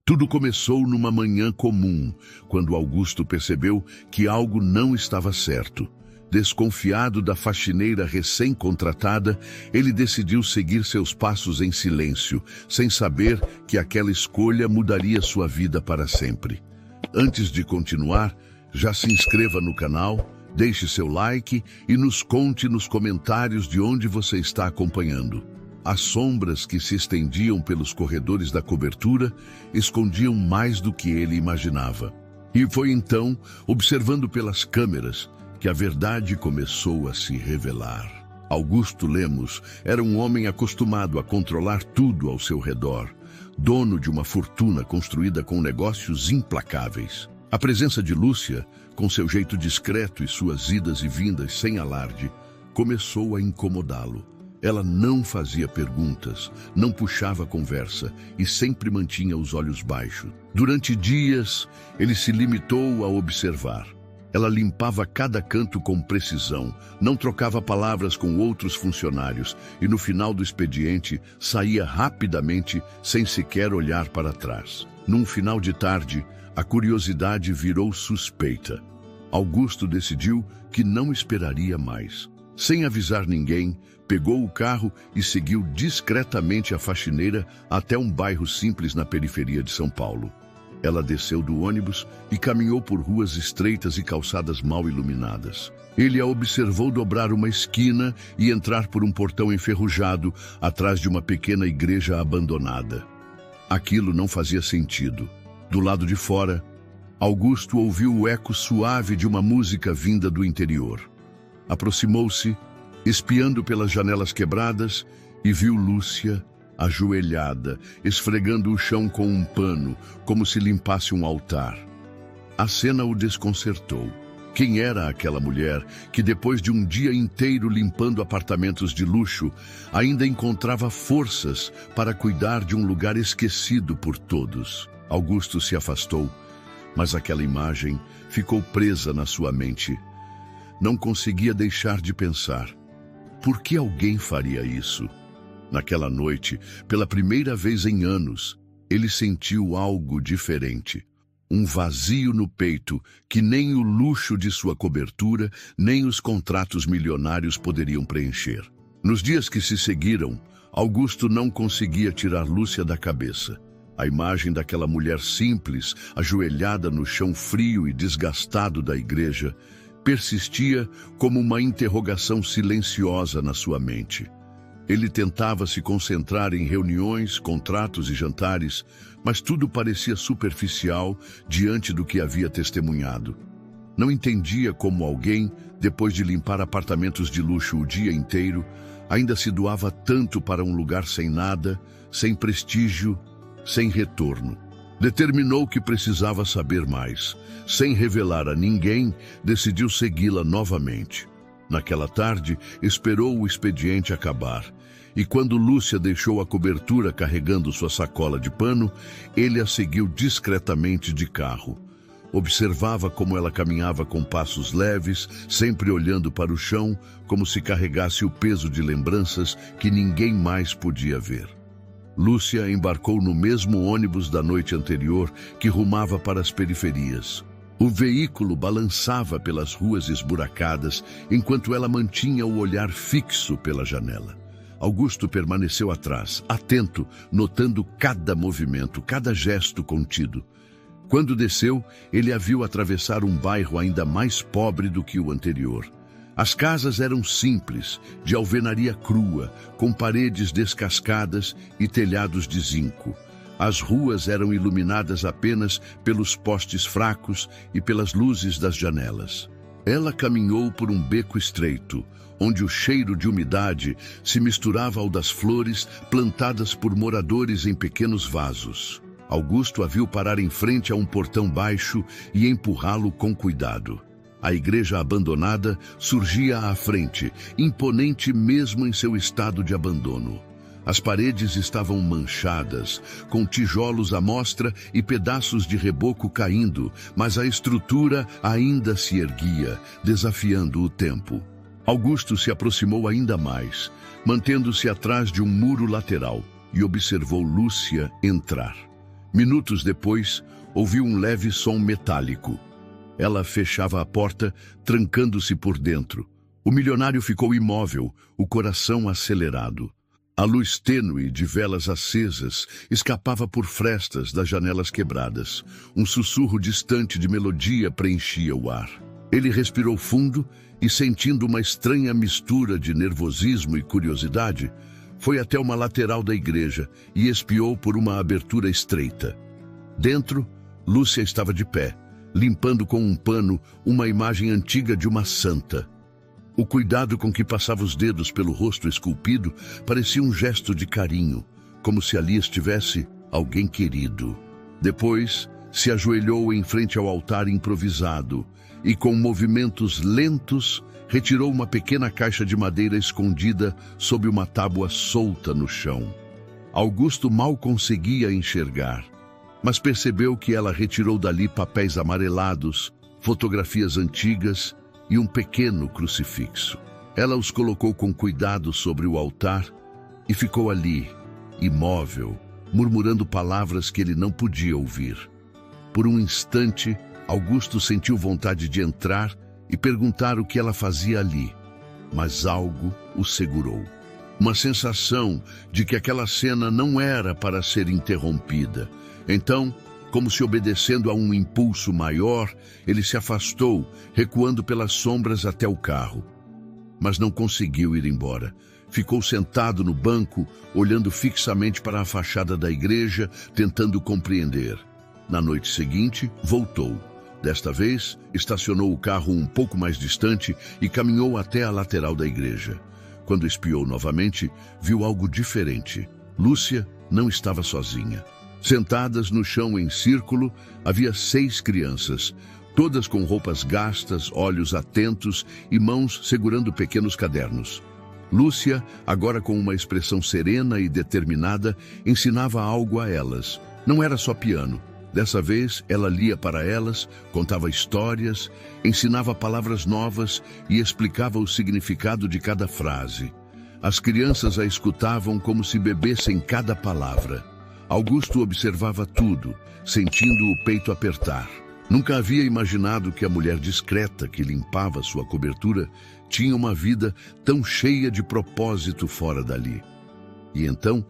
Tudo começou numa manhã comum, quando Augusto percebeu que algo não estava certo. Desconfiado da faxineira recém-contratada, ele decidiu seguir seus passos em silêncio, sem saber que aquela escolha mudaria sua vida para sempre. Antes de continuar, já se inscreva no canal, deixe seu like e nos conte nos comentários de onde você está acompanhando. As sombras que se estendiam pelos corredores da cobertura escondiam mais do que ele imaginava. E foi então, observando pelas câmeras, que a verdade começou a se revelar. Augusto Lemos era um homem acostumado a controlar tudo ao seu redor, dono de uma fortuna construída com negócios implacáveis. A presença de Lúcia, com seu jeito discreto e suas idas e vindas sem alarde, começou a incomodá-lo. Ela não fazia perguntas, não puxava a conversa e sempre mantinha os olhos baixos. Durante dias, ele se limitou a observar. Ela limpava cada canto com precisão, não trocava palavras com outros funcionários e no final do expediente saía rapidamente sem sequer olhar para trás. Num final de tarde, a curiosidade virou suspeita. Augusto decidiu que não esperaria mais. Sem avisar ninguém, pegou o carro e seguiu discretamente a faxineira até um bairro simples na periferia de São Paulo. Ela desceu do ônibus e caminhou por ruas estreitas e calçadas mal iluminadas. Ele a observou dobrar uma esquina e entrar por um portão enferrujado atrás de uma pequena igreja abandonada. Aquilo não fazia sentido. Do lado de fora, Augusto ouviu o eco suave de uma música vinda do interior. Aproximou-se, espiando pelas janelas quebradas, e viu Lúcia ajoelhada, esfregando o chão com um pano, como se limpasse um altar. A cena o desconcertou. Quem era aquela mulher que, depois de um dia inteiro limpando apartamentos de luxo, ainda encontrava forças para cuidar de um lugar esquecido por todos? Augusto se afastou, mas aquela imagem ficou presa na sua mente. Não conseguia deixar de pensar. Por que alguém faria isso? Naquela noite, pela primeira vez em anos, ele sentiu algo diferente. Um vazio no peito que nem o luxo de sua cobertura, nem os contratos milionários poderiam preencher. Nos dias que se seguiram, Augusto não conseguia tirar Lúcia da cabeça. A imagem daquela mulher simples, ajoelhada no chão frio e desgastado da igreja, persistia como uma interrogação silenciosa na sua mente. Ele tentava se concentrar em reuniões, contratos e jantares, mas tudo parecia superficial diante do que havia testemunhado. Não entendia como alguém, depois de limpar apartamentos de luxo o dia inteiro, ainda se doava tanto para um lugar sem nada, sem prestígio, sem retorno. Determinou que precisava saber mais. Sem revelar a ninguém, decidiu segui-la novamente. Naquela tarde, esperou o expediente acabar. E quando Lúcia deixou a cobertura carregando sua sacola de pano, ele a seguiu discretamente de carro. Observava como ela caminhava com passos leves, sempre olhando para o chão, como se carregasse o peso de lembranças que ninguém mais podia ver. Lúcia embarcou no mesmo ônibus da noite anterior que rumava para as periferias. O veículo balançava pelas ruas esburacadas enquanto ela mantinha o olhar fixo pela janela. Augusto permaneceu atrás, atento, notando cada movimento, cada gesto contido. Quando desceu, ele a viu atravessar um bairro ainda mais pobre do que o anterior. As casas eram simples, de alvenaria crua, com paredes descascadas e telhados de zinco. As ruas eram iluminadas apenas pelos postes fracos e pelas luzes das janelas. Ela caminhou por um beco estreito, onde o cheiro de umidade se misturava ao das flores plantadas por moradores em pequenos vasos. Augusto a viu parar em frente a um portão baixo e empurrá-lo com cuidado. A igreja abandonada surgia à frente, imponente mesmo em seu estado de abandono. As paredes estavam manchadas, com tijolos à mostra e pedaços de reboco caindo, mas a estrutura ainda se erguia, desafiando o tempo. Augusto se aproximou ainda mais, mantendo-se atrás de um muro lateral, e observou Lúcia entrar. Minutos depois, ouviu um leve som metálico. Ela fechava a porta, trancando-se por dentro. O milionário ficou imóvel, o coração acelerado. A luz tênue de velas acesas escapava por frestas das janelas quebradas. Um sussurro distante de melodia preenchia o ar. Ele respirou fundo e, sentindo uma estranha mistura de nervosismo e curiosidade, foi até uma lateral da igreja e espiou por uma abertura estreita. Dentro, Lúcia estava de pé, limpando com um pano uma imagem antiga de uma santa. O cuidado com que passava os dedos pelo rosto esculpido parecia um gesto de carinho, como se ali estivesse alguém querido. Depois, se ajoelhou em frente ao altar improvisado e, com movimentos lentos, retirou uma pequena caixa de madeira escondida sob uma tábua solta no chão. Augusto mal conseguia enxergar, mas percebeu que ela retirou dali papéis amarelados, fotografias antigas e um pequeno crucifixo. Ela os colocou com cuidado sobre o altar e ficou ali, imóvel, murmurando palavras que ele não podia ouvir. Por um instante, Augusto sentiu vontade de entrar e perguntar o que ela fazia ali, mas algo o segurou. Uma sensação de que aquela cena não era para ser interrompida. Então, como se obedecendo a um impulso maior, ele se afastou, recuando pelas sombras até o carro. Mas não conseguiu ir embora. Ficou sentado no banco, olhando fixamente para a fachada da igreja, tentando compreender. Na noite seguinte, voltou. Desta vez, estacionou o carro um pouco mais distante e caminhou até a lateral da igreja. Quando espiou novamente, viu algo diferente. Lúcia não estava sozinha. Sentadas no chão em círculo, havia 6 crianças, todas com roupas gastas, olhos atentos e mãos segurando pequenos cadernos. Lúcia, agora com uma expressão serena e determinada, ensinava algo a elas. Não era só piano. Dessa vez, ela lia para elas, contava histórias, ensinava palavras novas e explicava o significado de cada frase. As crianças a escutavam como se bebessem cada palavra. Augusto observava tudo, sentindo o peito apertar. Nunca havia imaginado que a mulher discreta que limpava sua cobertura tinha uma vida tão cheia de propósito fora dali. E então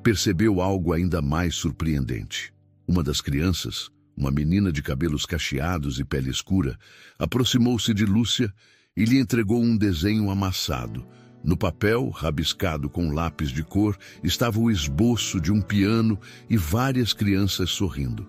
percebeu algo ainda mais surpreendente. Uma das crianças, uma menina de cabelos cacheados e pele escura, aproximou-se de Lúcia e lhe entregou um desenho amassado. No papel, rabiscado com lápis de cor, estava o esboço de um piano e várias crianças sorrindo.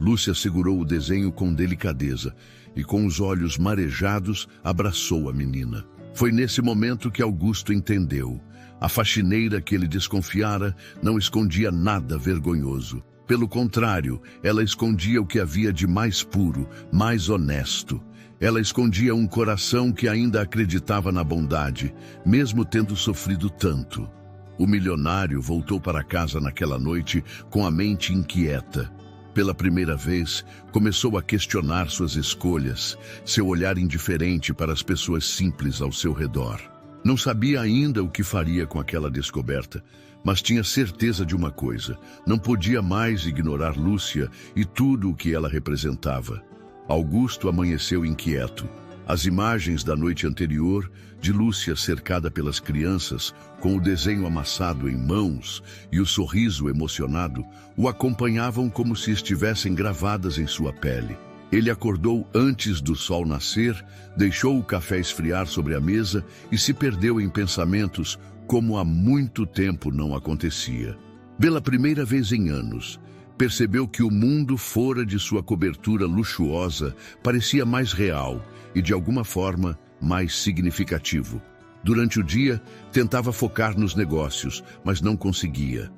Lúcia segurou o desenho com delicadeza e, com os olhos marejados, abraçou a menina. Foi nesse momento que Augusto entendeu. A faxineira que ele desconfiara não escondia nada vergonhoso. Pelo contrário, ela escondia o que havia de mais puro, mais honesto. Ela escondia um coração que ainda acreditava na bondade, mesmo tendo sofrido tanto. O milionário voltou para casa naquela noite com a mente inquieta. Pela primeira vez, começou a questionar suas escolhas, seu olhar indiferente para as pessoas simples ao seu redor. Não sabia ainda o que faria com aquela descoberta, mas tinha certeza de uma coisa: não podia mais ignorar Lúcia e tudo o que ela representava. Augusto amanheceu inquieto. As imagens da noite anterior, de Lúcia cercada pelas crianças, com o desenho amassado em mãos e o sorriso emocionado, o acompanhavam como se estivessem gravadas em sua pele. Ele acordou antes do sol nascer, deixou o café esfriar sobre a mesa e se perdeu em pensamentos como há muito tempo não acontecia. Pela primeira vez em anos, percebeu que o mundo fora de sua cobertura luxuosa parecia mais real e, de alguma forma, mais significativo. Durante o dia, tentava focar nos negócios, mas não conseguia.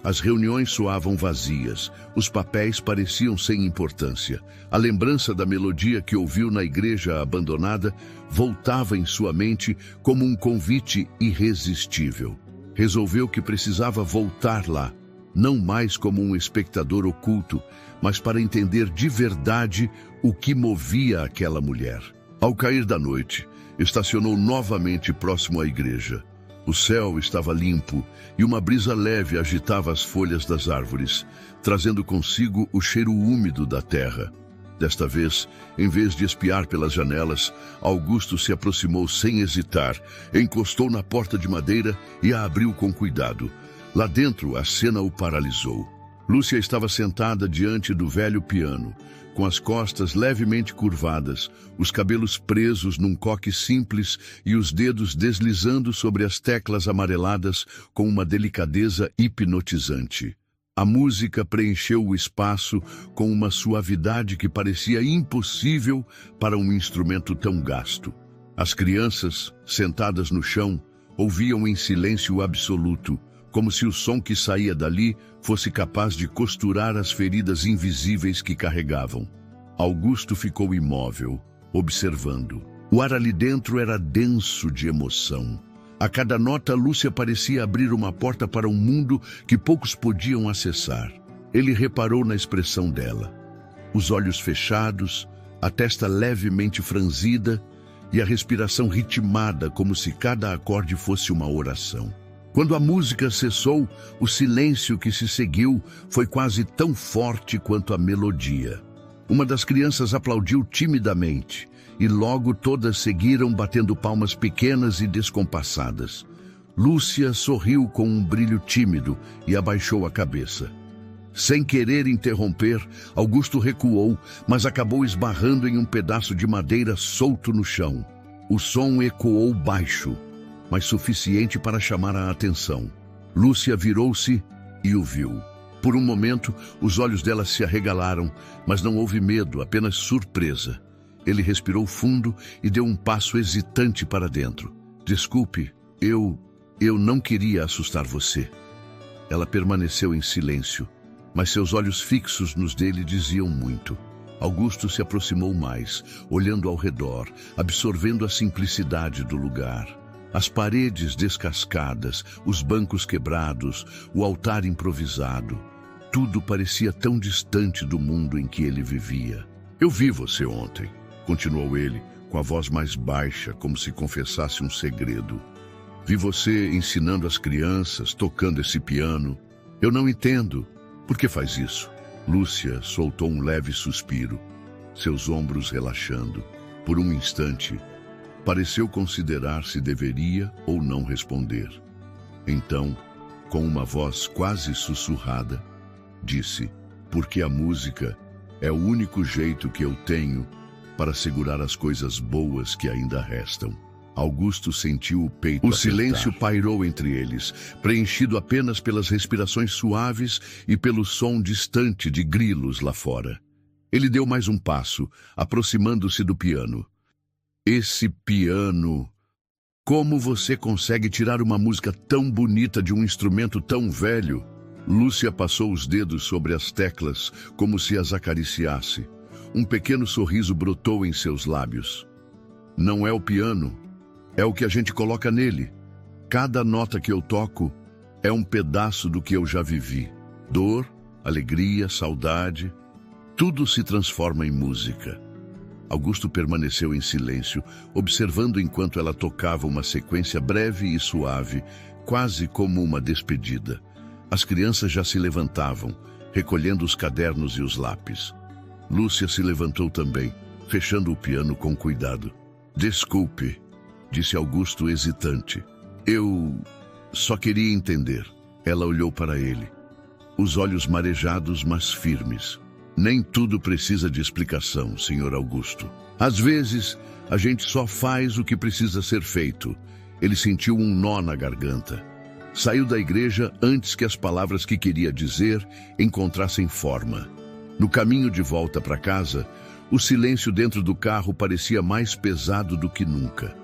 As reuniões soavam vazias, os papéis pareciam sem importância. A lembrança da melodia que ouviu na igreja abandonada voltava em sua mente como um convite irresistível. Resolveu que precisava voltar lá, não mais como um espectador oculto, mas para entender de verdade o que movia aquela mulher. Ao cair da noite, estacionou novamente próximo à igreja. O céu estava limpo e uma brisa leve agitava as folhas das árvores, trazendo consigo o cheiro úmido da terra. Desta vez, em vez de espiar pelas janelas, Augusto se aproximou sem hesitar, encostou na porta de madeira e a abriu com cuidado. Lá dentro, a cena o paralisou. Lúcia estava sentada diante do velho piano, com as costas levemente curvadas, os cabelos presos num coque simples e os dedos deslizando sobre as teclas amareladas com uma delicadeza hipnotizante. A música preencheu o espaço com uma suavidade que parecia impossível para um instrumento tão gasto. As crianças, sentadas no chão, ouviam em silêncio absoluto, como se o som que saía dali fosse capaz de costurar as feridas invisíveis que carregavam. Augusto ficou imóvel, observando. O ar ali dentro era denso de emoção. A cada nota, Lúcia parecia abrir uma porta para um mundo que poucos podiam acessar. Ele reparou na expressão dela. Os olhos fechados, a testa levemente franzida e a respiração ritmada como se cada acorde fosse uma oração. Quando a música cessou, o silêncio que se seguiu foi quase tão forte quanto a melodia. Uma das crianças aplaudiu timidamente, e logo todas seguiram batendo palmas pequenas e descompassadas. Lúcia sorriu com um brilho tímido e abaixou a cabeça. Sem querer interromper, Augusto recuou, mas acabou esbarrando em um pedaço de madeira solto no chão. O som ecoou baixo, mas suficiente para chamar a atenção. Lúcia virou-se e o viu. Por um momento, os olhos dela se arregalaram, mas não houve medo, apenas surpresa. Ele respirou fundo e deu um passo hesitante para dentro. Desculpe, eu não queria assustar você. Ela permaneceu em silêncio, mas seus olhos fixos nos dele diziam muito. Augusto se aproximou mais, olhando ao redor, absorvendo a simplicidade do lugar. As paredes descascadas, os bancos quebrados, o altar improvisado. Tudo parecia tão distante do mundo em que ele vivia. Eu vi você ontem, continuou ele, com a voz mais baixa, como se confessasse um segredo. Vi você ensinando as crianças, tocando esse piano. Eu não entendo. Por que faz isso? Lúcia soltou um leve suspiro, seus ombros relaxando. Por um instante, pareceu considerar se deveria ou não responder. Então, com uma voz quase sussurrada, disse: porque a música é o único jeito que eu tenho para segurar as coisas boas que ainda restam. Augusto sentiu o peito apertar. O silêncio pairou entre eles, preenchido apenas pelas respirações suaves e pelo som distante de grilos lá fora. Ele deu mais um passo, aproximando-se do piano. Esse piano... Como você consegue tirar uma música tão bonita de um instrumento tão velho? Lúcia passou os dedos sobre as teclas, como se as acariciasse. Um pequeno sorriso brotou em seus lábios. Não é o piano, é o que a gente coloca nele. Cada nota que eu toco é um pedaço do que eu já vivi. Dor, alegria, saudade, tudo se transforma em música. Augusto permaneceu em silêncio, observando enquanto ela tocava uma sequência breve e suave, quase como uma despedida. As crianças já se levantavam, recolhendo os cadernos e os lápis. Lúcia se levantou também, fechando o piano com cuidado. Desculpe, disse Augusto hesitante. Eu só queria entender. Ela olhou para ele, os olhos marejados, mas firmes. Nem tudo precisa de explicação, Sr. Augusto. Às vezes, a gente só faz o que precisa ser feito. Ele sentiu um nó na garganta. Saiu da igreja antes que as palavras que queria dizer encontrassem forma. No caminho de volta para casa, o silêncio dentro do carro parecia mais pesado do que nunca.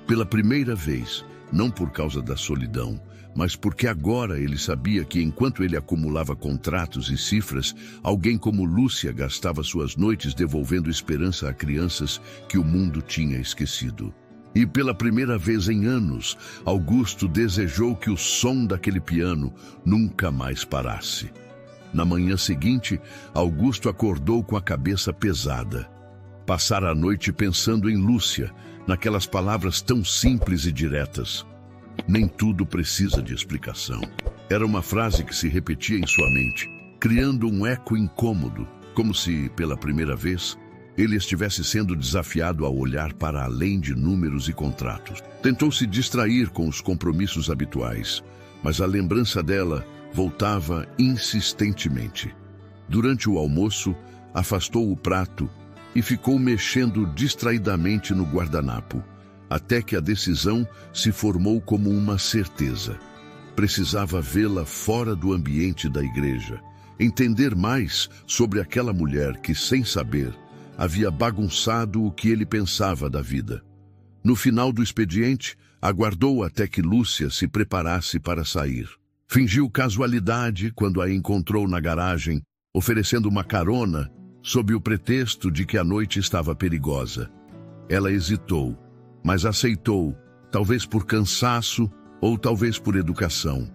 Pela primeira vez, não por causa da solidão, mas porque agora ele sabia que enquanto ele acumulava contratos e cifras, alguém como Lúcia gastava suas noites devolvendo esperança a crianças que o mundo tinha esquecido. E pela primeira vez em anos, Augusto desejou que o som daquele piano nunca mais parasse. Na manhã seguinte, Augusto acordou com a cabeça pesada. Passara a noite pensando em Lúcia, naquelas palavras tão simples e diretas. Nem tudo precisa de explicação. Era uma frase que se repetia em sua mente, criando um eco incômodo, como se, pela primeira vez, ele estivesse sendo desafiado a olhar para além de números e contratos. Tentou se distrair com os compromissos habituais, mas a lembrança dela voltava insistentemente. Durante o almoço, afastou o prato e ficou mexendo distraidamente no guardanapo, até que a decisão se formou como uma certeza. Precisava vê-la fora do ambiente da igreja, entender mais sobre aquela mulher que, sem saber, havia bagunçado o que ele pensava da vida. No final do expediente, aguardou até que Lúcia se preparasse para sair. Fingiu casualidade quando a encontrou na garagem, oferecendo uma carona, sob o pretexto de que a noite estava perigosa. Ela hesitou, mas aceitou, talvez por cansaço ou talvez por educação.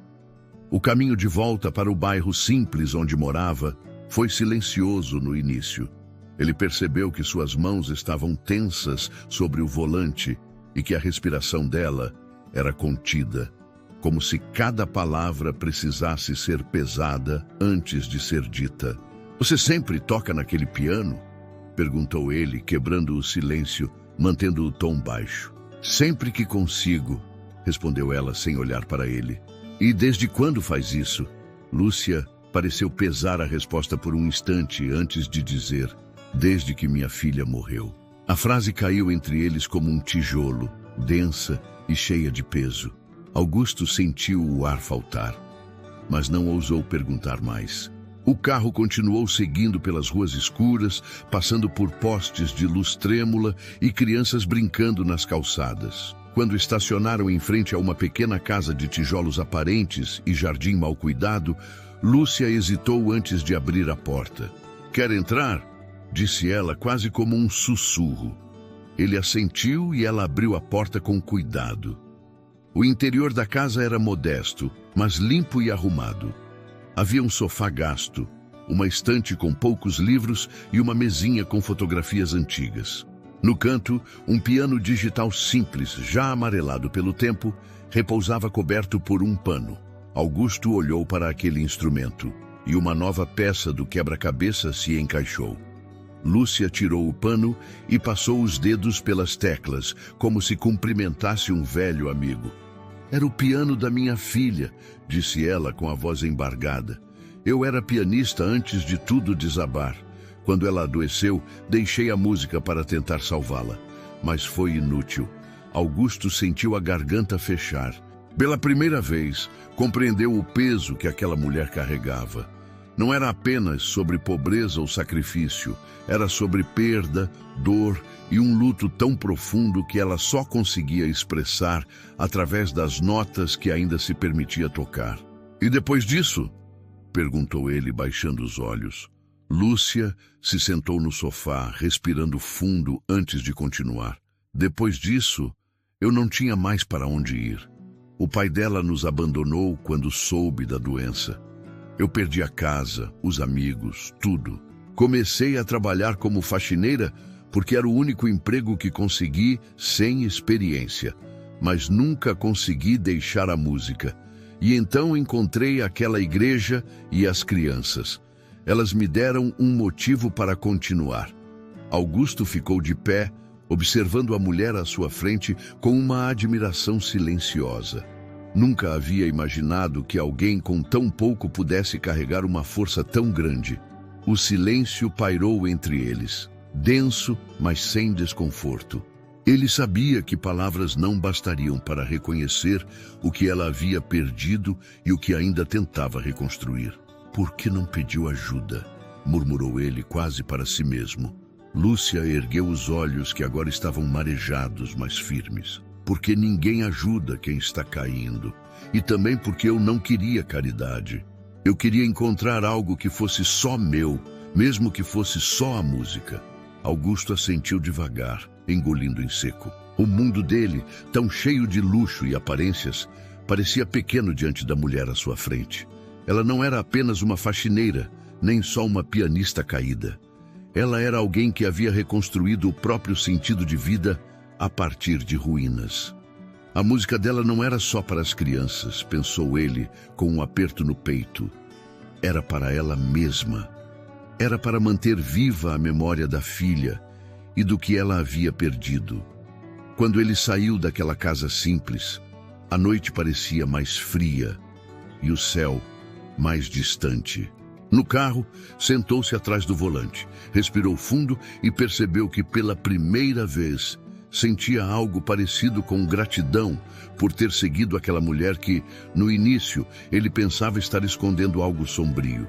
O caminho de volta para o bairro simples onde morava foi silencioso no início. Ele percebeu que suas mãos estavam tensas sobre o volante e que a respiração dela era contida, como se cada palavra precisasse ser pesada antes de ser dita. "Você sempre toca naquele piano?" perguntou ele, quebrando o silêncio, mantendo o tom baixo. "Sempre que consigo", respondeu ela sem olhar para ele. "E desde quando faz isso?" Lúcia pareceu pesar a resposta por um instante antes de dizer: "Desde que minha filha morreu." A frase caiu entre eles como um tijolo, densa e cheia de peso. Augusto sentiu o ar faltar, mas não ousou perguntar mais. O carro continuou seguindo pelas ruas escuras, passando por postes de luz trêmula e crianças brincando nas calçadas. Quando estacionaram em frente a uma pequena casa de tijolos aparentes e jardim mal cuidado, Lúcia hesitou antes de abrir a porta. "Quer entrar?" disse ela quase como um sussurro. Ele assentiu e ela abriu a porta com cuidado. O interior da casa era modesto, mas limpo e arrumado. Havia um sofá gasto, uma estante com poucos livros e uma mesinha com fotografias antigas. No canto, um piano digital simples, já amarelado pelo tempo, repousava coberto por um pano. Augusto olhou para aquele instrumento e uma nova peça do quebra-cabeça se encaixou. Lúcia tirou o pano e passou os dedos pelas teclas, como se cumprimentasse um velho amigo. "Era o piano da minha filha", disse ela com a voz embargada. "Eu era pianista antes de tudo desabar. Quando ela adoeceu, deixei a música para tentar salvá-la. Mas foi inútil." Augusto sentiu a garganta fechar. Pela primeira vez, compreendeu o peso que aquela mulher carregava. Não era apenas sobre pobreza ou sacrifício, era sobre perda, dor e um luto tão profundo que ela só conseguia expressar através das notas que ainda se permitia tocar. "E depois disso?" perguntou ele, baixando os olhos. Lúcia se sentou no sofá, respirando fundo antes de continuar. "Depois disso, eu não tinha mais para onde ir. O pai dela nos abandonou quando soube da doença. Eu perdi a casa, os amigos, tudo. Comecei a trabalhar como faxineira porque era o único emprego que consegui sem experiência, mas nunca consegui deixar a música. E então encontrei aquela igreja e as crianças. Elas me deram um motivo para continuar." Augusto ficou de pé, observando a mulher à sua frente com uma admiração silenciosa. Nunca havia imaginado que alguém com tão pouco pudesse carregar uma força tão grande. O silêncio pairou entre eles, denso, mas sem desconforto. Ele sabia que palavras não bastariam para reconhecer o que ela havia perdido e o que ainda tentava reconstruir. "Por que não pediu ajuda?" murmurou ele quase para si mesmo. Lúcia ergueu os olhos que agora estavam marejados, mas firmes. "Porque ninguém ajuda quem está caindo. E também porque eu não queria caridade. Eu queria encontrar algo que fosse só meu, mesmo que fosse só a música." Augusto assentiu devagar, engolindo em seco. O mundo dele, tão cheio de luxo e aparências, parecia pequeno diante da mulher à sua frente. Ela não era apenas uma faxineira, nem só uma pianista caída. Ela era alguém que havia reconstruído o próprio sentido de vida a partir de ruínas. A música dela não era só para as crianças, pensou ele, com um aperto no peito. Era para ela mesma. Era para manter viva a memória da filha e do que ela havia perdido. Quando ele saiu daquela casa simples, a noite parecia mais fria e o céu mais distante. No carro, sentou-se atrás do volante, respirou fundo e percebeu que pela primeira vez sentia algo parecido com gratidão por ter seguido aquela mulher que, no início, ele pensava estar escondendo algo sombrio.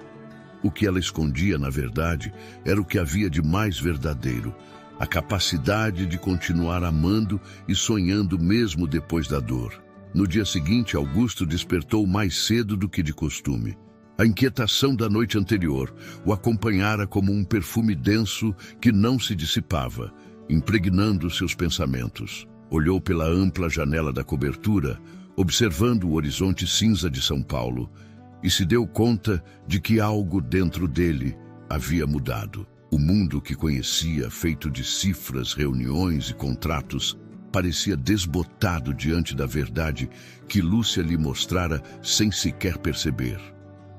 O que ela escondia, na verdade, era o que havia de mais verdadeiro: a capacidade de continuar amando e sonhando mesmo depois da dor. No dia seguinte, Augusto despertou mais cedo do que de costume. A inquietação da noite anterior o acompanhara como um perfume denso que não se dissipava, impregnando seus pensamentos. Olhou pela ampla janela da cobertura, observando o horizonte cinza de São Paulo, e se deu conta de que algo dentro dele havia mudado. O mundo que conhecia, feito de cifras, reuniões e contratos, parecia desbotado diante da verdade que Lúcia lhe mostrara sem sequer perceber.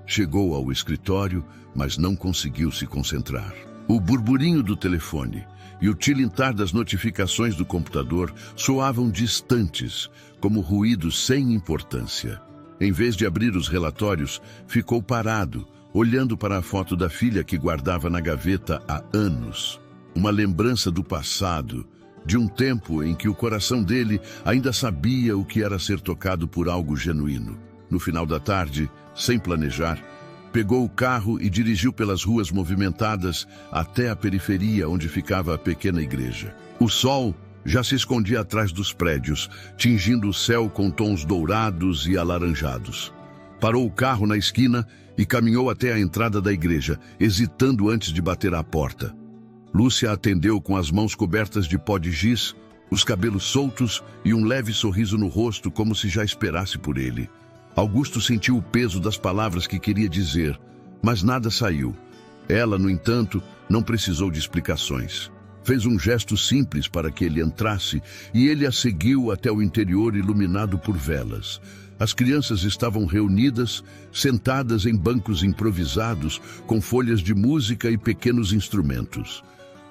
Chegou ao escritório, mas não conseguiu se concentrar. O burburinho do telefone e o tilintar das notificações do computador soavam distantes, como ruídos sem importância. Em vez de abrir os relatórios, ficou parado, olhando para a foto da filha que guardava na gaveta há anos. Uma lembrança do passado, de um tempo em que o coração dele ainda sabia o que era ser tocado por algo genuíno. No final da tarde, sem planejar, pegou o carro e dirigiu pelas ruas movimentadas até a periferia onde ficava a pequena igreja. O sol já se escondia atrás dos prédios, tingindo o céu com tons dourados e alaranjados. Parou o carro na esquina e caminhou até a entrada da igreja, hesitando antes de bater à porta. Lúcia atendeu com as mãos cobertas de pó de giz, os cabelos soltos e um leve sorriso no rosto, como se já esperasse por ele. Augusto sentiu o peso das palavras que queria dizer, mas nada saiu. Ela, no entanto, não precisou de explicações. Fez um gesto simples para que ele entrasse e ele a seguiu até o interior iluminado por velas. As crianças estavam reunidas, sentadas em bancos improvisados, com folhas de música e pequenos instrumentos.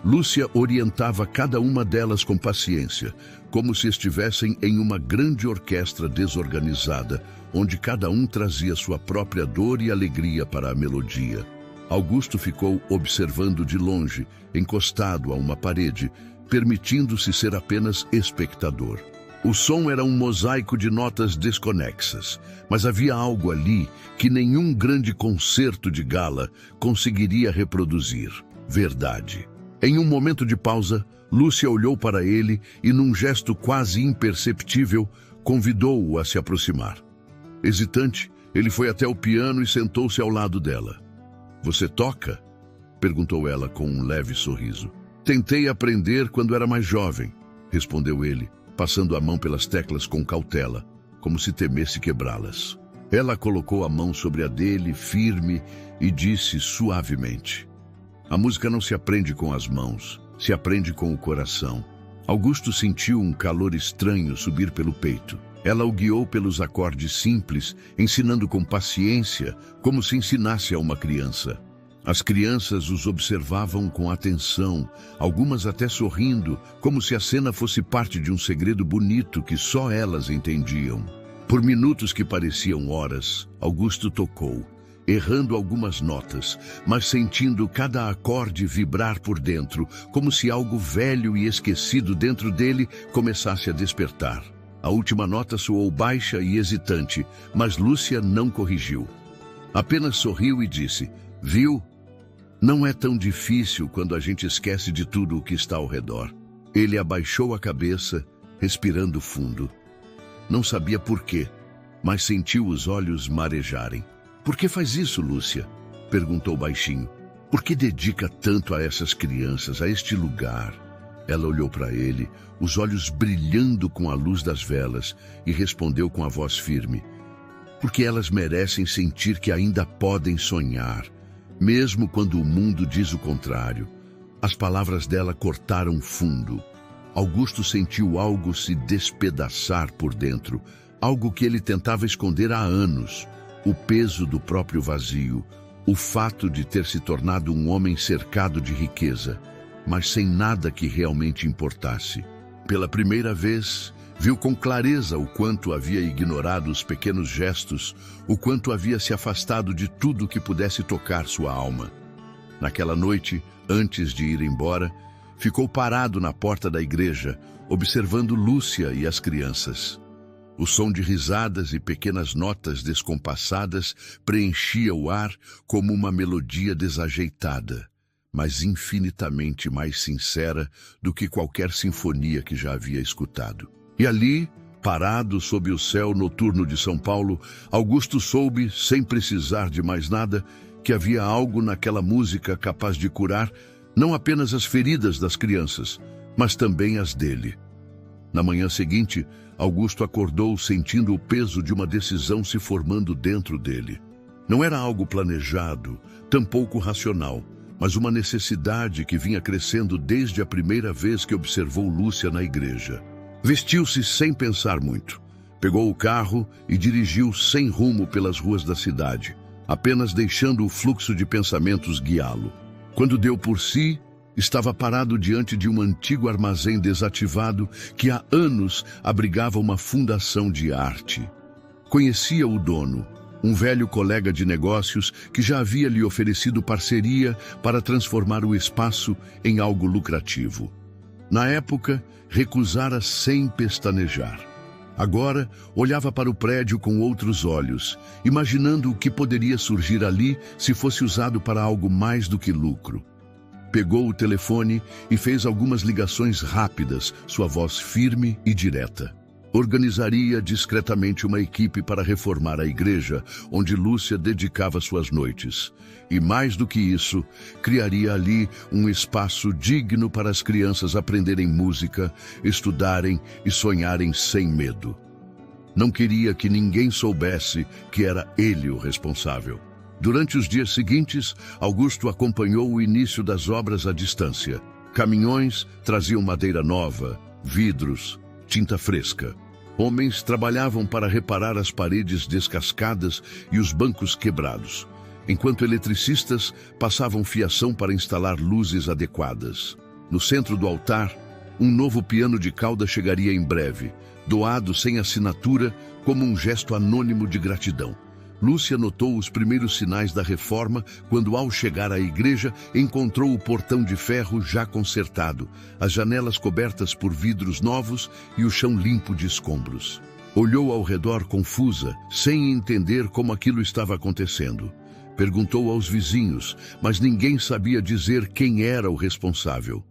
Lúcia orientava cada uma delas com paciência, como se estivessem em uma grande orquestra desorganizada, onde cada um trazia sua própria dor e alegria para a melodia. Augusto ficou observando de longe, encostado a uma parede, permitindo-se ser apenas espectador. O som era um mosaico de notas desconexas, mas havia algo ali que nenhum grande concerto de gala conseguiria reproduzir: verdade. Em um momento de pausa, Lúcia olhou para ele e, num gesto quase imperceptível, convidou-o a se aproximar. Hesitante, ele foi até o piano e sentou-se ao lado dela. "Você toca?" perguntou ela com um leve sorriso. "Tentei aprender quando era mais jovem", respondeu ele, passando a mão pelas teclas com cautela, como se temesse quebrá-las. Ela colocou a mão sobre a dele, firme, e disse suavemente: "A música não se aprende com as mãos, se aprende com o coração." Augusto sentiu um calor estranho subir pelo peito. Ela o guiou pelos acordes simples, ensinando com paciência, como se ensinasse a uma criança. As crianças os observavam com atenção, algumas até sorrindo, como se a cena fosse parte de um segredo bonito que só elas entendiam. Por minutos que pareciam horas, Augusto tocou, errando algumas notas, mas sentindo cada acorde vibrar por dentro, como se algo velho e esquecido dentro dele começasse a despertar. A última nota soou baixa e hesitante, mas Lúcia não corrigiu. Apenas sorriu e disse: "Viu? Não é tão difícil quando a gente esquece de tudo o que está ao redor." Ele abaixou a cabeça, respirando fundo. Não sabia por quê, mas sentiu os olhos marejarem. "Por que faz isso, Lúcia?" perguntou baixinho. "Por que dedica tanto a essas crianças, a este lugar?" Ela olhou para ele, os olhos brilhando com a luz das velas, e respondeu com a voz firme: "Porque elas merecem sentir que ainda podem sonhar, mesmo quando o mundo diz o contrário." As palavras dela cortaram fundo. Augusto sentiu algo se despedaçar por dentro, algo que ele tentava esconder há anos: o peso do próprio vazio, o fato de ter se tornado um homem cercado de riqueza, mas sem nada que realmente importasse. Pela primeira vez, viu com clareza o quanto havia ignorado os pequenos gestos, o quanto havia se afastado de tudo que pudesse tocar sua alma. Naquela noite, antes de ir embora, ficou parado na porta da igreja, observando Lúcia e as crianças. O som de risadas e pequenas notas descompassadas preenchia o ar como uma melodia desajeitada, mas infinitamente mais sincera do que qualquer sinfonia que já havia escutado. E ali, parado sob o céu noturno de São Paulo, Augusto soube, sem precisar de mais nada, que havia algo naquela música capaz de curar não apenas as feridas das crianças, mas também as dele. Na manhã seguinte, Augusto acordou sentindo o peso de uma decisão se formando dentro dele. Não era algo planejado, tampouco racional, mas uma necessidade que vinha crescendo desde a primeira vez que observou Lúcia na igreja. Vestiu-se sem pensar muito. Pegou o carro e dirigiu sem rumo pelas ruas da cidade, apenas deixando o fluxo de pensamentos guiá-lo. Quando deu por si, estava parado diante de um antigo armazém desativado que há anos abrigava uma fundação de arte. Conhecia o dono, um velho colega de negócios que já havia lhe oferecido parceria para transformar o espaço em algo lucrativo. Na época, recusara sem pestanejar. Agora, olhava para o prédio com outros olhos, imaginando o que poderia surgir ali se fosse usado para algo mais do que lucro. Pegou o telefone e fez algumas ligações rápidas, sua voz firme e direta. Organizaria discretamente uma equipe para reformar a igreja, onde Lúcia dedicava suas noites. E mais do que isso, criaria ali um espaço digno para as crianças aprenderem música, estudarem e sonharem sem medo. Não queria que ninguém soubesse que era ele o responsável. Durante os dias seguintes, Augusto acompanhou o início das obras à distância. Caminhões traziam madeira nova, vidros, tinta fresca. Homens trabalhavam para reparar as paredes descascadas e os bancos quebrados, enquanto eletricistas passavam fiação para instalar luzes adequadas. No centro do altar, um novo piano de cauda chegaria em breve, doado sem assinatura como um gesto anônimo de gratidão. Lúcia notou os primeiros sinais da reforma quando, ao chegar à igreja, encontrou o portão de ferro já consertado, as janelas cobertas por vidros novos e o chão limpo de escombros. Olhou ao redor confusa, sem entender como aquilo estava acontecendo. Perguntou aos vizinhos, mas ninguém sabia dizer quem era o responsável.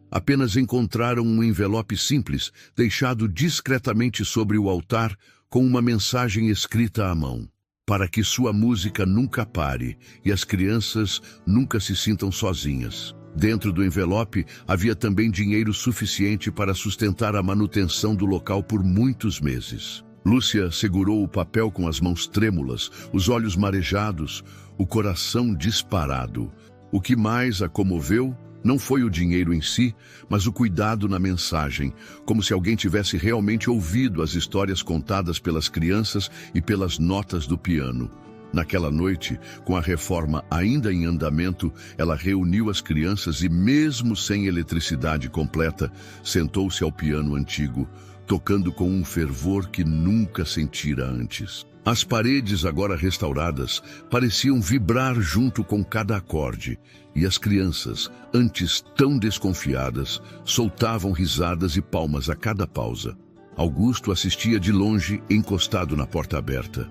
Apenas encontraram um envelope simples, deixado discretamente sobre o altar, com uma mensagem escrita à mão: para que sua música nunca pare e as crianças nunca se sintam sozinhas. Dentro do envelope havia também dinheiro suficiente para sustentar a manutenção do local por muitos meses. Lúcia segurou o papel com as mãos trêmulas, os olhos marejados, o coração disparado. O que mais a comoveu não foi o dinheiro em si, mas o cuidado na mensagem, como se alguém tivesse realmente ouvido as histórias contadas pelas crianças e pelas notas do piano. Naquela noite, com a reforma ainda em andamento, ela reuniu as crianças e, mesmo sem eletricidade completa, sentou-se ao piano antigo, tocando com um fervor que nunca sentira antes. As paredes, agora restauradas, pareciam vibrar junto com cada acorde, e as crianças, antes tão desconfiadas, soltavam risadas e palmas a cada pausa. Augusto assistia de longe, encostado na porta aberta.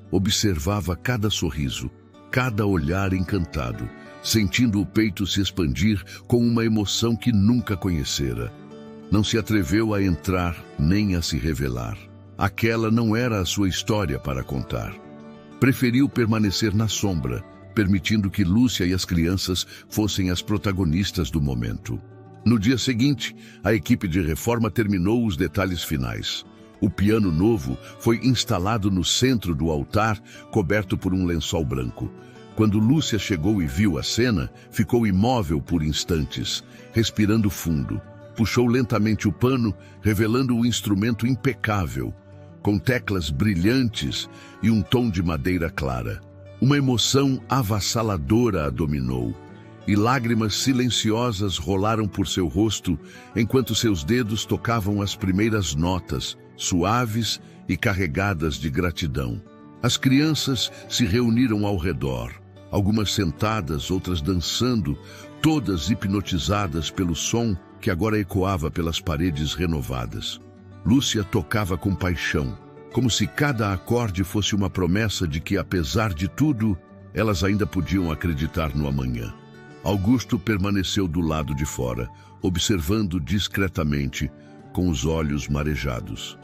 Observava cada sorriso, cada olhar encantado, sentindo o peito se expandir com uma emoção que nunca conhecera. Não se atreveu a entrar nem a se revelar. Aquela não era a sua história para contar. Preferiu permanecer na sombra, permitindo que Lúcia e as crianças fossem as protagonistas do momento. No dia seguinte, a equipe de reforma terminou os detalhes finais. O piano novo foi instalado no centro do altar, coberto por um lençol branco. Quando Lúcia chegou e viu a cena, ficou imóvel por instantes, respirando fundo. puxou lentamente o pano, revelando o instrumento impecável, com teclas brilhantes e um tom de madeira clara. Uma emoção avassaladora a dominou, e lágrimas silenciosas rolaram por seu rosto enquanto seus dedos tocavam as primeiras notas, suaves e carregadas de gratidão. As crianças se reuniram ao redor, algumas sentadas, outras dançando, todas hipnotizadas pelo som que agora ecoava pelas paredes renovadas. Lúcia tocava com paixão, como se cada acorde fosse uma promessa de que, apesar de tudo, elas ainda podiam acreditar no amanhã. Augusto permaneceu do lado de fora, observando discretamente, com os olhos marejados.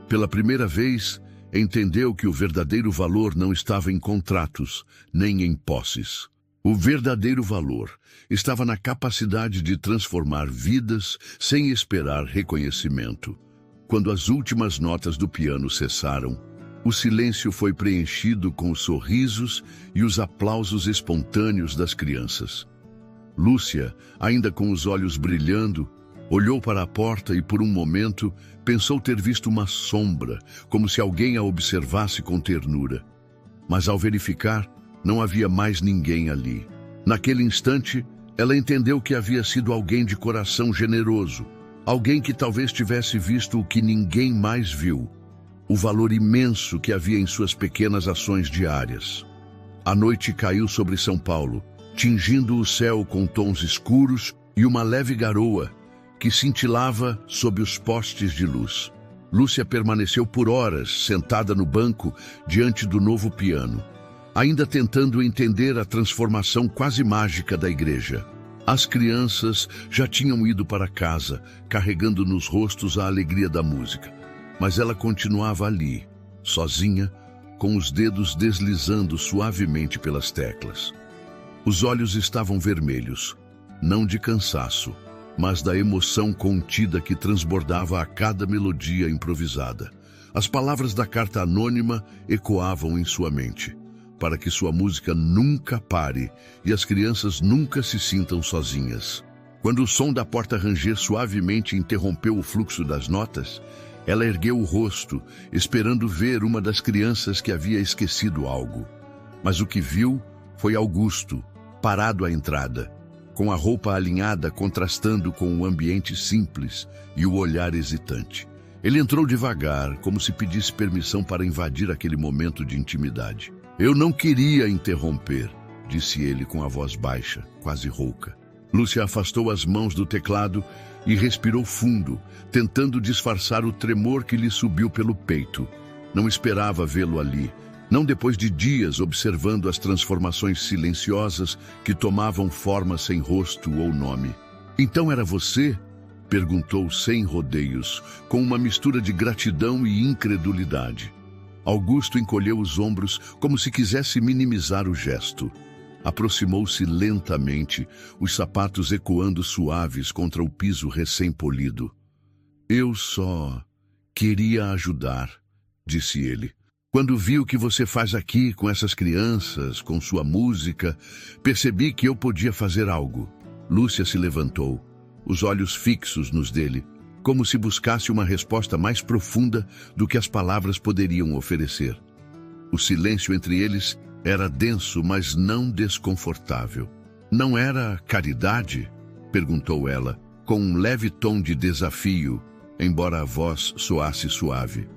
Pela primeira vez, entendeu que o verdadeiro valor não estava em contratos, nem em posses. O verdadeiro valor estava na capacidade de transformar vidas sem esperar reconhecimento. Quando as últimas notas do piano cessaram, o silêncio foi preenchido com os sorrisos e os aplausos espontâneos das crianças. Lúcia, ainda com os olhos brilhando, olhou para a porta e, por um momento, pensou ter visto uma sombra, como se alguém a observasse com ternura. Mas, ao verificar, não havia mais ninguém ali. Naquele instante, ela entendeu que havia sido alguém de coração generoso, alguém que talvez tivesse visto o que ninguém mais viu, o valor imenso que havia em suas pequenas ações diárias. A noite caiu sobre São Paulo, tingindo o céu com tons escuros e uma leve garoa que cintilava sob os postes de luz. Lúcia permaneceu por horas sentada no banco diante do novo piano, ainda tentando entender a transformação quase mágica da igreja. As crianças já tinham ido para casa, carregando nos rostos a alegria da música, mas ela continuava ali, sozinha, com os dedos deslizando suavemente pelas teclas. Os olhos estavam vermelhos, não de cansaço, mas da emoção contida que transbordava a cada melodia improvisada. As palavras da carta anônima ecoavam em sua mente, para que sua música nunca pare e as crianças nunca se sintam sozinhas. Quando o som da porta ranger suavemente interrompeu o fluxo das notas, ela ergueu o rosto, esperando ver uma das crianças que havia esquecido algo. Mas o que viu foi Augusto, parado à entrada, com a roupa alinhada contrastando com o ambiente simples e o olhar hesitante. Ele entrou devagar, como se pedisse permissão para invadir aquele momento de intimidade. "Eu não queria interromper", disse ele com a voz baixa, quase rouca. Lúcia afastou as mãos do teclado e respirou fundo, tentando disfarçar o tremor que lhe subiu pelo peito. Não esperava vê-lo ali, não depois de dias observando as transformações silenciosas que tomavam forma sem rosto ou nome. "Então era você?", perguntou sem rodeios, com uma mistura de gratidão e incredulidade. Augusto encolheu os ombros como se quisesse minimizar o gesto. Aproximou-se lentamente, os sapatos ecoando suaves contra o piso recém-polido. "Eu só queria ajudar", disse ele. "Quando vi o que você faz aqui com essas crianças, com sua música, percebi que eu podia fazer algo." Lúcia se levantou, os olhos fixos nos dele, como se buscasse uma resposta mais profunda do que as palavras poderiam oferecer. O silêncio entre eles era denso, mas não desconfortável. "Não era caridade?", perguntou ela, com um leve tom de desafio, embora a voz soasse suave.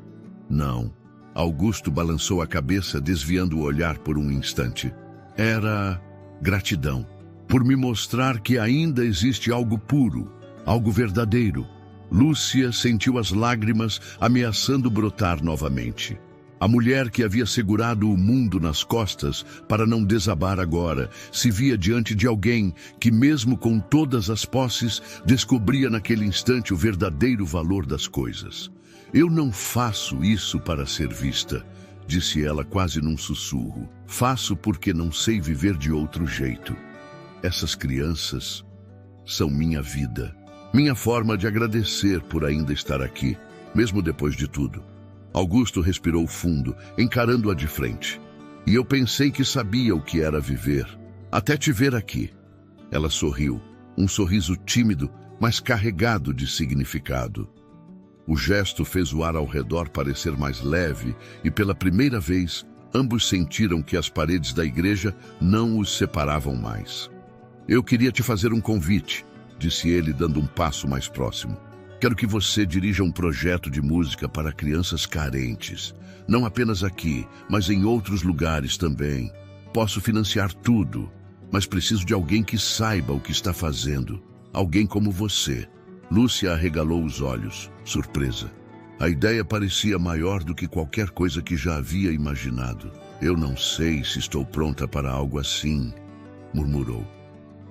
"Não." Augusto balançou a cabeça, desviando o olhar por um instante. "Era gratidão, por me mostrar que ainda existe algo puro, algo verdadeiro." Lúcia sentiu as lágrimas ameaçando brotar novamente. A mulher que havia segurado o mundo nas costas para não desabar agora, se via diante de alguém que, mesmo com todas as posses, descobria naquele instante o verdadeiro valor das coisas. "Eu não faço isso para ser vista", disse ela quase num sussurro. "Faço porque não sei viver de outro jeito. Essas crianças são minha vida, minha forma de agradecer por ainda estar aqui, mesmo depois de tudo." Augusto respirou fundo, encarando-a de frente. "E eu pensei que sabia o que era viver, até te ver aqui." Ela sorriu, um sorriso tímido, mas carregado de significado. O gesto fez o ar ao redor parecer mais leve e, pela primeira vez, ambos sentiram que as paredes da igreja não os separavam mais. Eu queria te fazer um convite, disse ele, dando um passo mais próximo. Quero que você dirija um projeto de música para crianças carentes. Não apenas aqui, mas em outros lugares também. Posso financiar tudo, mas preciso de alguém que saiba o que está fazendo. Alguém como você. Lúcia arregalou os olhos, surpresa. A ideia parecia maior do que qualquer coisa que já havia imaginado. Eu não sei se estou pronta para algo assim, murmurou.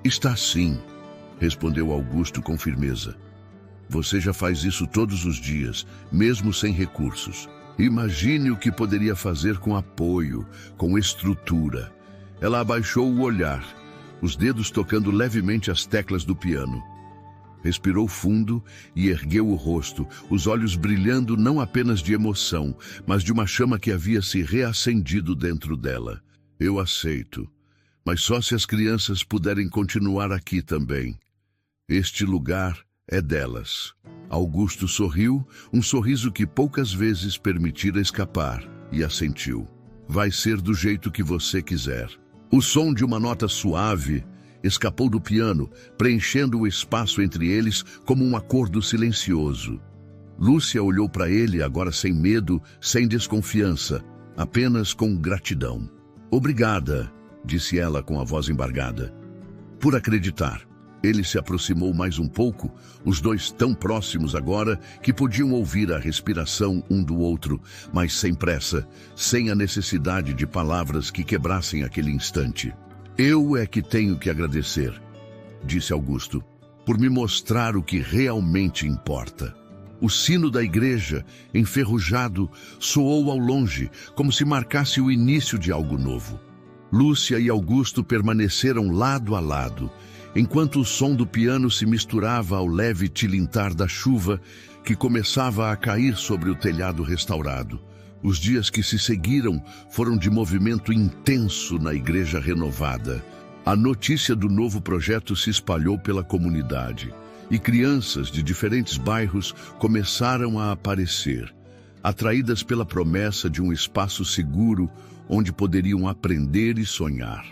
Está sim, respondeu Augusto com firmeza. Você já faz isso todos os dias, mesmo sem recursos. Imagine o que poderia fazer com apoio, com estrutura. Ela abaixou o olhar, os dedos tocando levemente as teclas do piano. Respirou fundo e ergueu o rosto, os olhos brilhando não apenas de emoção, mas de uma chama que havia se reacendido dentro dela. Eu aceito, mas só se as crianças puderem continuar aqui também. Este lugar é delas. Augusto sorriu, um sorriso que poucas vezes permitira escapar, e assentiu. Vai ser do jeito que você quiser. O som de uma nota suave escapou do piano, preenchendo o espaço entre eles como um acordo silencioso. Lúcia olhou para ele, agora sem medo, sem desconfiança, apenas com gratidão. Obrigada, disse ela com a voz embargada. Por acreditar. Ele se aproximou mais um pouco, os dois tão próximos agora que podiam ouvir a respiração um do outro, mas sem pressa, sem a necessidade de palavras que quebrassem aquele instante. Eu é que tenho que agradecer, disse Augusto, por me mostrar o que realmente importa. O sino da igreja, enferrujado, soou ao longe, como se marcasse o início de algo novo. Lúcia e Augusto permaneceram lado a lado, enquanto o som do piano se misturava ao leve tilintar da chuva que começava a cair sobre o telhado restaurado. Os dias que se seguiram foram de movimento intenso na igreja renovada. A notícia do novo projeto se espalhou pela comunidade e crianças de diferentes bairros começaram a aparecer, atraídas pela promessa de um espaço seguro onde poderiam aprender e sonhar.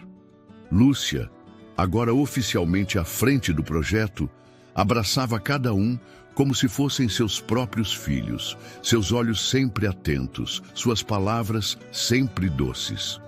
Lúcia, agora oficialmente à frente do projeto, abraçava cada um como se fossem seus próprios filhos, seus olhos sempre atentos, suas palavras sempre doces.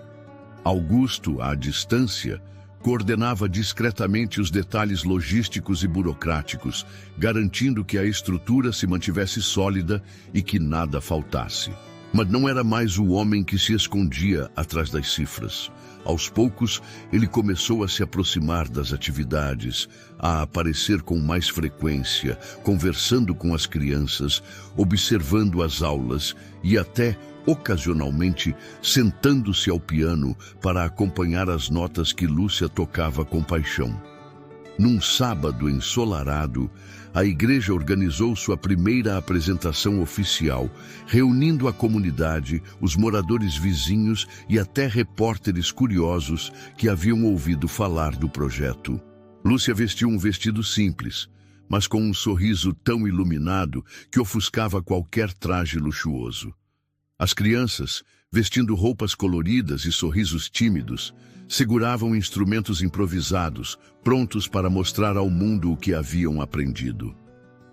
Augusto, à distância, coordenava discretamente os detalhes logísticos e burocráticos, garantindo que a estrutura se mantivesse sólida e que nada faltasse. Mas não era mais o homem que se escondia atrás das cifras. Aos poucos, ele começou a se aproximar das atividades, a aparecer com mais frequência, conversando com as crianças, observando as aulas e até, ocasionalmente, sentando-se ao piano para acompanhar as notas que Lúcia tocava com paixão. Num sábado ensolarado, a igreja organizou sua primeira apresentação oficial, reunindo a comunidade, os moradores vizinhos e até repórteres curiosos que haviam ouvido falar do projeto. Lúcia vestiu um vestido simples, mas com um sorriso tão iluminado que ofuscava qualquer traje luxuoso. As crianças, vestindo roupas coloridas e sorrisos tímidos, seguravam instrumentos improvisados, prontos para mostrar ao mundo o que haviam aprendido.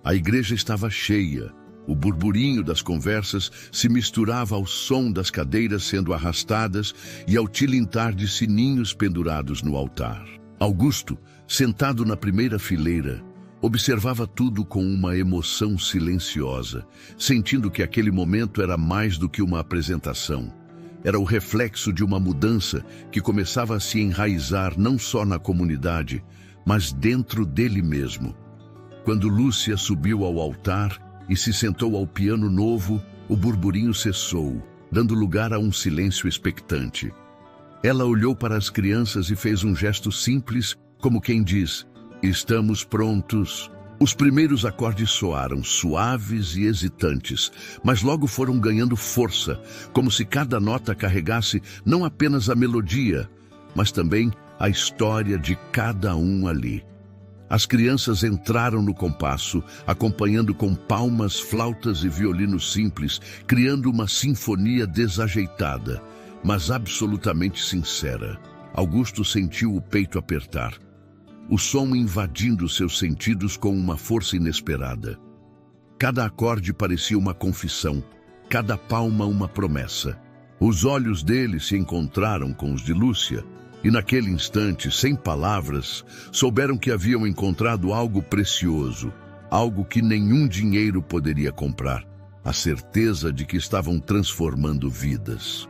A igreja estava cheia. O burburinho das conversas se misturava ao som das cadeiras sendo arrastadas e ao tilintar de sininhos pendurados no altar. Augusto, sentado na primeira fileira, observava tudo com uma emoção silenciosa, sentindo que aquele momento era mais do que uma apresentação. Era o reflexo de uma mudança que começava a se enraizar não só na comunidade, mas dentro dele mesmo. Quando Lúcia subiu ao altar e se sentou ao piano novo, o burburinho cessou, dando lugar a um silêncio expectante. Ela olhou para as crianças e fez um gesto simples, como quem diz: "Estamos prontos." Os primeiros acordes soaram suaves e hesitantes, mas logo foram ganhando força, como se cada nota carregasse não apenas a melodia, mas também a história de cada um ali. As crianças entraram no compasso, acompanhando com palmas, flautas e violinos simples, criando uma sinfonia desajeitada, mas absolutamente sincera. Augusto sentiu o peito apertar, o som invadindo seus sentidos com uma força inesperada. Cada acorde parecia uma confissão, cada palma uma promessa. Os olhos dele se encontraram com os de Lúcia, e naquele instante, sem palavras, souberam que haviam encontrado algo precioso, algo que nenhum dinheiro poderia comprar, a certeza de que estavam transformando vidas.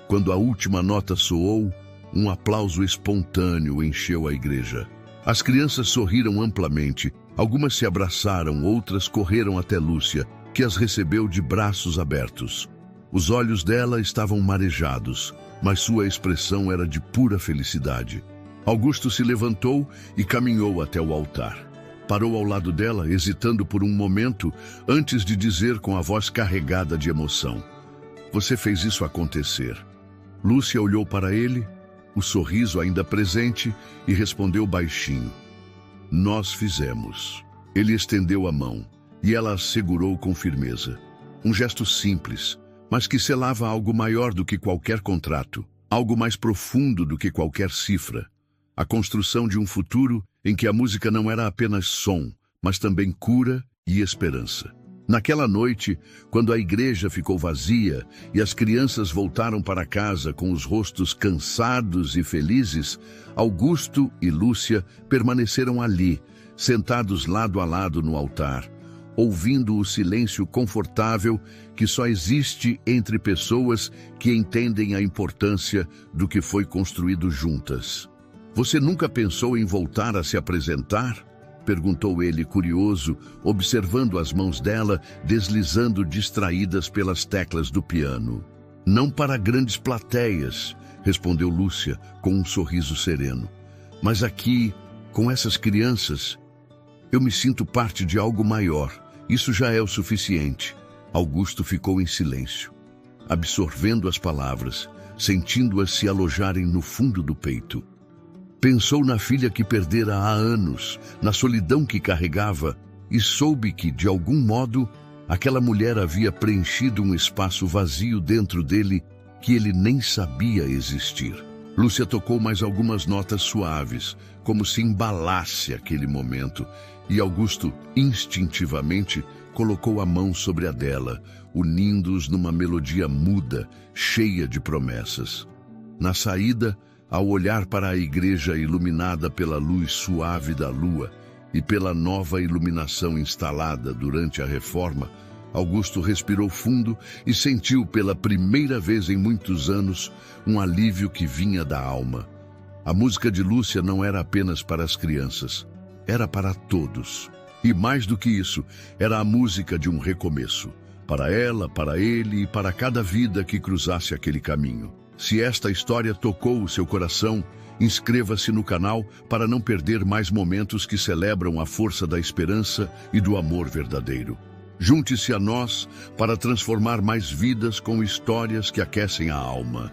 Quando a última nota soou, um aplauso espontâneo encheu a igreja. As crianças sorriram amplamente, algumas se abraçaram, outras correram até Lúcia, que as recebeu de braços abertos. Os olhos dela estavam marejados, mas sua expressão era de pura felicidade. Augusto se levantou e caminhou até o altar. Parou ao lado dela, hesitando por um momento, antes de dizer com a voz carregada de emoção: "Você fez isso acontecer." Lúcia olhou para ele, o sorriso ainda presente, e respondeu baixinho: "Nós fizemos." Ele estendeu a mão, e ela a segurou com firmeza. Um gesto simples, mas que selava algo maior do que qualquer contrato, algo mais profundo do que qualquer cifra. A construção de um futuro em que a música não era apenas som, mas também cura e esperança. Naquela noite, quando a igreja ficou vazia e as crianças voltaram para casa com os rostos cansados e felizes, Augusto e Lúcia permaneceram ali, sentados lado a lado no altar, ouvindo o silêncio confortável que só existe entre pessoas que entendem a importância do que foi construído juntas. "Você nunca pensou em voltar a se apresentar?" perguntou ele, curioso, observando as mãos dela deslizando distraídas pelas teclas do piano. "Não para grandes plateias", respondeu Lúcia com um sorriso sereno. "Mas aqui, com essas crianças, eu me sinto parte de algo maior. Isso já é o suficiente." Augusto ficou em silêncio, absorvendo as palavras, sentindo-as se alojarem no fundo do peito. Pensou na filha que perdera há anos, na solidão que carregava, e soube que, de algum modo, aquela mulher havia preenchido um espaço vazio dentro dele que ele nem sabia existir. Lúcia tocou mais algumas notas suaves, como se embalasse aquele momento, e Augusto, instintivamente, colocou a mão sobre a dela, unindo-os numa melodia muda, cheia de promessas. Na saída, ao olhar para a igreja iluminada pela luz suave da lua e pela nova iluminação instalada durante a reforma, Augusto respirou fundo e sentiu pela primeira vez em muitos anos um alívio que vinha da alma. A música de Lúcia não era apenas para as crianças, era para todos. E mais do que isso, era a música de um recomeço, para ela, para ele e para cada vida que cruzasse aquele caminho. Se esta história tocou o seu coração, inscreva-se no canal para não perder mais momentos que celebram a força da esperança e do amor verdadeiro. Junte-se a nós para transformar mais vidas com histórias que aquecem a alma.